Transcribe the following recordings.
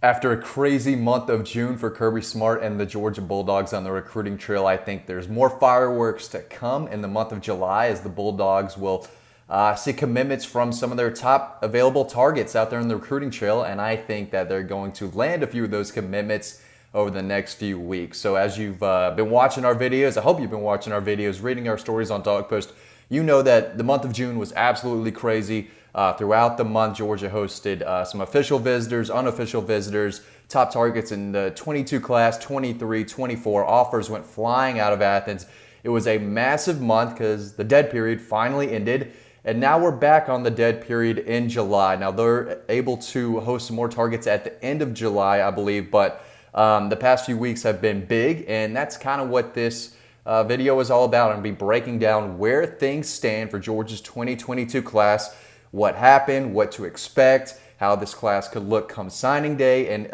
After a crazy month of June for Kirby Smart and the Georgia Bulldogs on the recruiting trail, I think there's more fireworks to come in the month of July as the Bulldogs will see commitments from some of their top available targets out there in the recruiting trail, and I think that they're going to land a few of those commitments over the next few weeks. So as you've been watching our videos, I hope you've been watching our videos, reading our stories on Dog Post, you know that the month of June was absolutely crazy. Throughout the month, Georgia hosted some official visitors, unofficial visitors, top targets in the 22 class, 23, 24. Offers went flying out of Athens. It was a massive month because the dead period finally ended. And now we're back on the dead period in July. Now they're able to host some more targets at the end of July, I believe. But the past few weeks have been big. And that's kind of what this video is all about. I'm going to be breaking down where things stand for Georgia's 2022 class, what happened, what to expect, how this class could look come signing day, and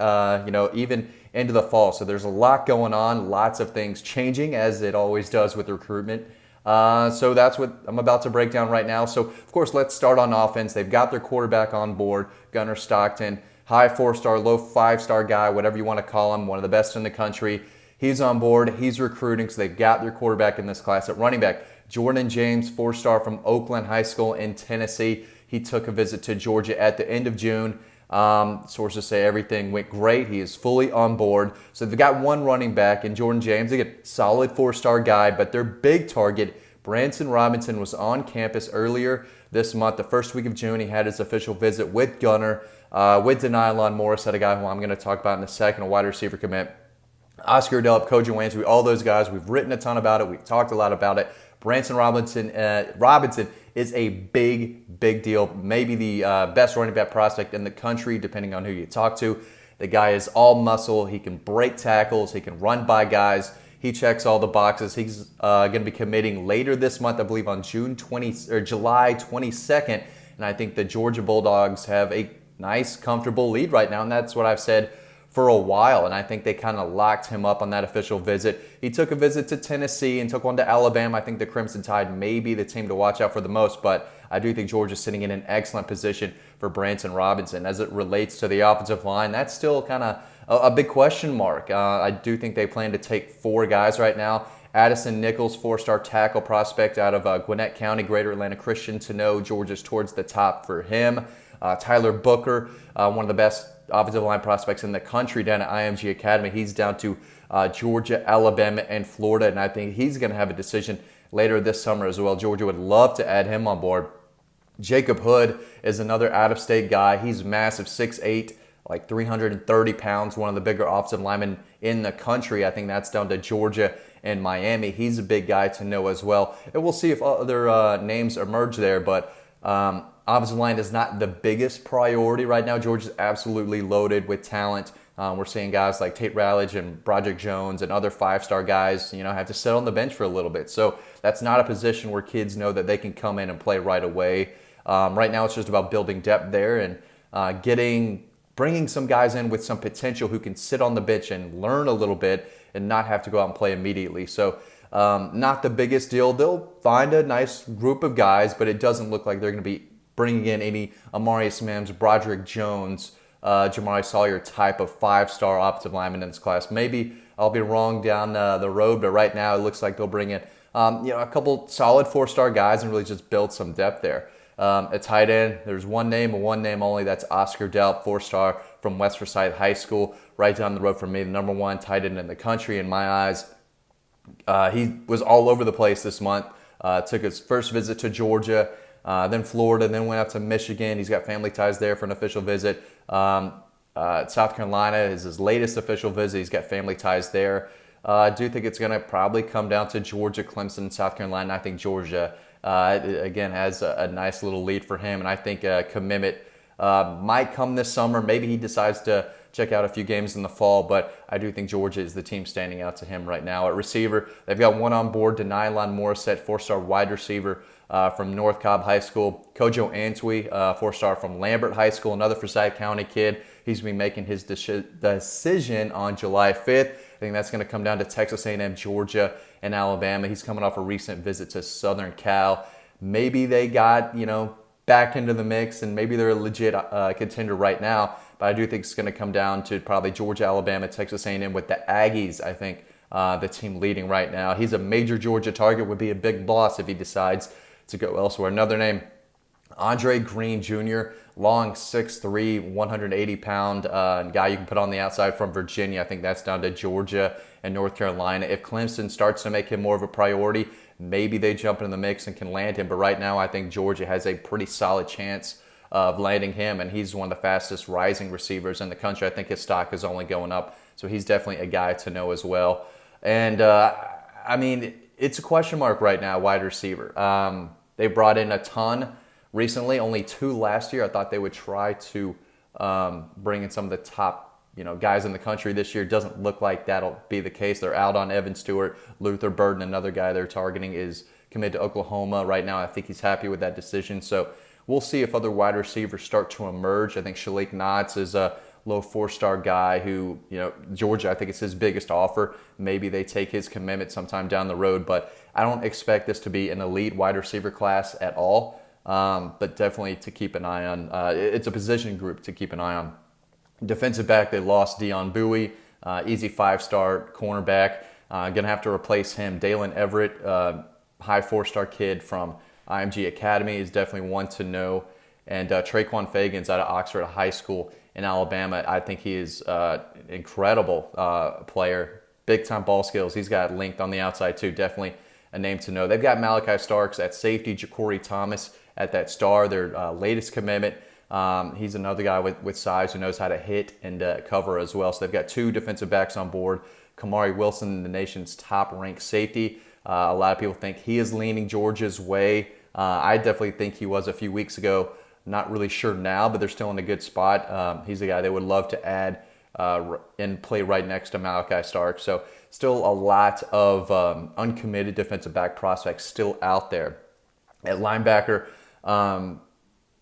even into the fall. So there's a lot going on, lots of things changing as it always does with recruitment. So that's what I'm about to break down right now. So of course, let's start on offense. They've got their quarterback on board, Gunnar Stockton, high 4-star, low 5-star guy, whatever you want to call him, one of the best in the country. He's on board. He's recruiting, so they've got their quarterback in this class. At running back, Jordan James, 4-star from Oakland High School in Tennessee. He took a visit to Georgia at the end of June. Sources say everything went great. He is fully on board. So they've got one running back in Jordan James. Again, solid 4-star guy, but their big target, Branson Robinson, was on campus earlier this month. The first week of June, he had his official visit with Gunnar, with Denylon Morris, a guy who I'm going to talk about in a second, a wide receiver commit. Oscar Delp, Kojo Answe, all those guys. We've written a ton about it. We've talked a lot about it. Branson Robinson is a big deal. Maybe the best running back prospect in the country, depending on who you talk to. The guy is all muscle. He can break tackles. He can run by guys. He checks all the boxes. He's going to be committing later this month, I believe, on July 22nd. And I think the Georgia Bulldogs have a nice, comfortable lead right now, and that's what I've said for a while, and I think they kind of locked him up on that official visit. He took a visit to Tennessee and took one to Alabama. I think the Crimson Tide may be the team to watch out for the most, but I do think Georgia's sitting in an excellent position for Branson Robinson. As it relates to the offensive line, that's still kind of a big question mark. I do think they plan to take 4 guys right now. Addison Nichols, 4-star tackle prospect out of Gwinnett County, Greater Atlanta Christian, to know Georgia's towards the top for him. Tyler Booker, one of the best offensive line prospects in the country down at IMG Academy. He's down to Georgia, Alabama, and Florida, and I think he's going to have a decision later this summer as well. Georgia would love to add him on board. Jacob Hood is another out-of-state guy. He's massive, 6'8", like 330 pounds, one of the bigger offensive linemen in the country. I think that's down to Georgia and Miami. He's a big guy to know as well. And we'll see if other names emerge there, but offensive line is not the biggest priority right now. Georgia's absolutely loaded with talent. We're seeing guys like Tate Rowledge and Broderick Jones and other 5-star guys, have to sit on the bench for a little bit. So that's not a position where kids know that they can come in and play right away. Right now, it's just about building depth there and bringing some guys in with some potential who can sit on the bench and learn a little bit and not have to go out and play immediately. So not the biggest deal. They'll find a nice group of guys, but it doesn't look like they're going to be bringing in any Amarius Mims, Broderick Jones, Jamari Sawyer type of 5-star offensive lineman in this class. Maybe I'll be wrong down the road, but right now it looks like they'll bring in a couple solid 4-star guys and really just build some depth there. At tight end, there's one name and one name only. That's Oscar Delp, 4-star from West Forsyth High School, right down the road from me, the number 1 tight end in the country in my eyes. He was all over the place this month. Took his first visit to Georgia, then Florida, then went out to Michigan. He's got family ties there for an official visit. South Carolina is his latest official visit. He's got family ties there. I do think it's going to probably come down to Georgia, Clemson, South Carolina. I think Georgia, again, has a nice little lead for him, and I think a commitment might come this summer. Maybe he decides to check out a few games in the fall, but I do think Georgia is the team standing out to him right now. At receiver, they've got one on board, Denylon Morris, 4-star wide receiver from North Cobb High School. Kojo Answe, 4-star from Lambert High School, another Forsyth County kid. He's going to be making his decision on July 5th. I think that's going to come down to Texas A&M, Georgia, and Alabama. He's coming off a recent visit to Southern Cal. Maybe they got, back into the mix, and maybe they're a legit contender right now. but I do think it's going to come down to probably Georgia, Alabama, Texas A&M with the Aggies, I think, the team leading right now. He's a major Georgia target, would be a big loss if he decides to go elsewhere. Another name, Andre Green Jr., long 6'3", 180-pound guy you can put on the outside from Virginia. I think that's down to Georgia and North Carolina. If Clemson starts to make him more of a priority, maybe they jump in the mix and can land him. But right now, I think Georgia has a pretty solid chance of landing him, and he's one of the fastest rising receivers in the country. I think his stock is only going up, so he's definitely a guy to know as well. And, I mean, it's a question mark right now, wide receiver. They brought in a ton recently, only 2 last year. I thought they would try to bring in some of the top guys in the country this year. Doesn't look like that'll be the case. They're out on Evan Stewart. Luther Burden, another guy they're targeting, is committed to Oklahoma right now. I think he's happy with that decision. So we'll see if other wide receivers start to emerge. I think Shalik Knotts is a low 4-star guy who, Georgia, I think it's his biggest offer. Maybe they take his commitment sometime down the road, but I don't expect this to be an elite wide receiver class at all. But definitely to keep an eye on. It's a position group to keep an eye on. Defensive back, they lost Deion Bowie, easy 5-star cornerback. Going to have to replace him. Dalen Everett, high 4-star kid from IMG Academy, is definitely one to know. And Traquan Fagans out of Oxford High School in Alabama, I think he is an incredible player. Big-time ball skills. He's got length on the outside too. Definitely a name to know. They've got Malachi Starks at safety, Ja'Cory Thomas at that star, their latest commitment. He's another guy with size who knows how to hit and cover as well. So they've got 2 defensive backs on board. Kamari Wilson, the nation's top-ranked safety. A lot of people think he is leaning Georgia's way. I definitely think he was a few weeks ago. Not really sure now, but they're still in a good spot. He's a guy they would love to add and play right next to Malachi Stark. So still a lot of uncommitted defensive back prospects still out there. At linebacker,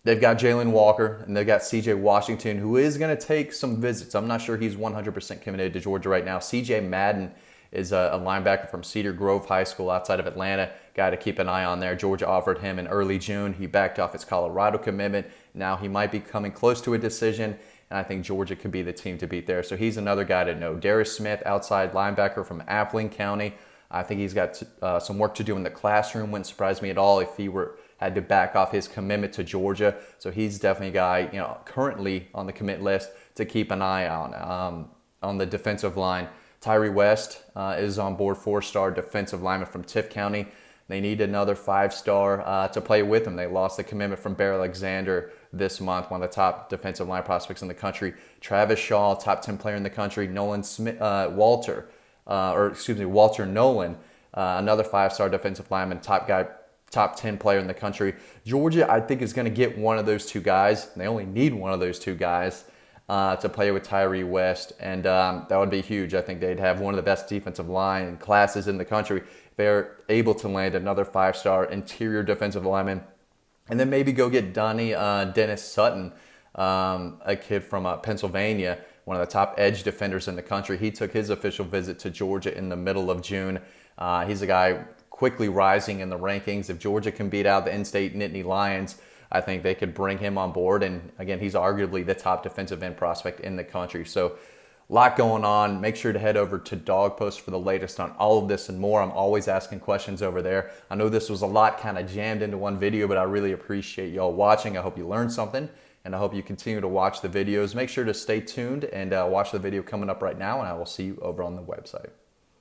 they've got Jalen Walker, and they've got C.J. Washington, who is going to take some visits. I'm not sure he's 100% committed to Georgia right now. C.J. Madden is a linebacker from Cedar Grove High School outside of Atlanta. Guy to keep an eye on there. Georgia offered him in early June. He backed off his Colorado commitment. Now he might be coming close to a decision, and I think Georgia could be the team to beat there. So he's another guy to know. Darius Smith, outside linebacker from Appling County. I think he's got some work to do in the classroom. Wouldn't surprise me at all if he had to back off his commitment to Georgia. So he's definitely a guy, currently on the commit list to keep an eye on. On the defensive line, Tyree West is on board, 4-star defensive lineman from Tift County. They need another 5-star to play with him. They lost the commitment from Bear Alexander this month, one of the top defensive line prospects in the country. Travis Shaw, top 10 player in the country. Walter Nolan, another 5-star defensive lineman, top 10 player in the country. Georgia, I think, is going to get one of those 2 guys. They only need one of those 2 guys to play with Tyree West, and that would be huge. I think they'd have one of the best defensive line classes in the country if they're able to land another 5-star interior defensive lineman. And then maybe go get Dennis Sutton, a kid from Pennsylvania, one of the top edge defenders in the country. He took his official visit to Georgia in the middle of June. He's a guy quickly rising in the rankings. If Georgia can beat out the in-state Nittany Lions, I think they could bring him on board. And again, he's arguably the top defensive end prospect in the country. So a lot going on. Make sure to head over to Dog Post for the latest on all of this and more. I'm always asking questions over there. I know this was a lot kind of jammed into one video, but I really appreciate y'all watching. I hope you learned something, and I hope you continue to watch the videos. Make sure to stay tuned and watch the video coming up right now, and I will see you over on the website.